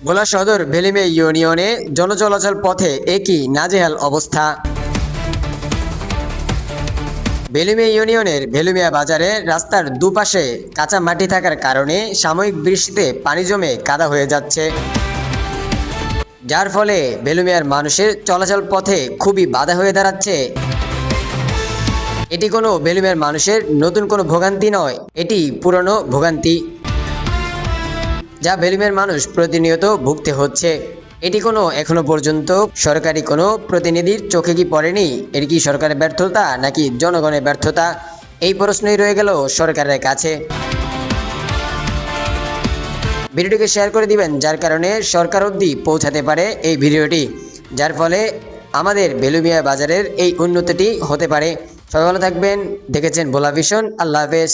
ভোলা সদর ভেলুমিয়া ইউনিয়নে জনচলাচল পথে একই নাজেহাল অবস্থা। ভেলুমিয়া ইউনিয়নের ভেলুমিয়া বাজারে রাস্তার দুপাশে কাঁচা মাটি থাকার কারণে সাময়িক বৃষ্টিতে পানি জমে কাদা হয়ে যাচ্ছে, যার ফলে ভেলুমিয়ার মানুষের চলাচল পথে খুবই বাধা হয়ে দাঁড়াচ্ছে। এটি কোনো ভেলুমিয়ার মানুষের নতুন কোনো ভোগান্তি নয়, এটি পুরনো ভোগান্তি যা ভেলুমিয়ার মানুষ প্রতিনিয়ত ভুগতে হচ্ছে। এটি কোনো এখনো পর্যন্ত সরকারি কোনো প্রতিনিধির চোখে কি পড়েনি? এটি কি সরকারের ব্যর্থতা নাকি জনগণের ব্যর্থতা? এই প্রশ্নই রয়ে গেল সরকারের কাছে। ভিডিওটিকে শেয়ার করে দিবেন, যার কারণে সরকার অবধি পৌঁছাতে পারে এই ভিডিওটি, যার ফলে আমাদের ভেলুমিয়া বাজারের এই উন্নতিটি হতে পারে। সবাই ভালো থাকবেন। দেখেছেন ভোলা ভিশন। আল্লাহ হাফেজ।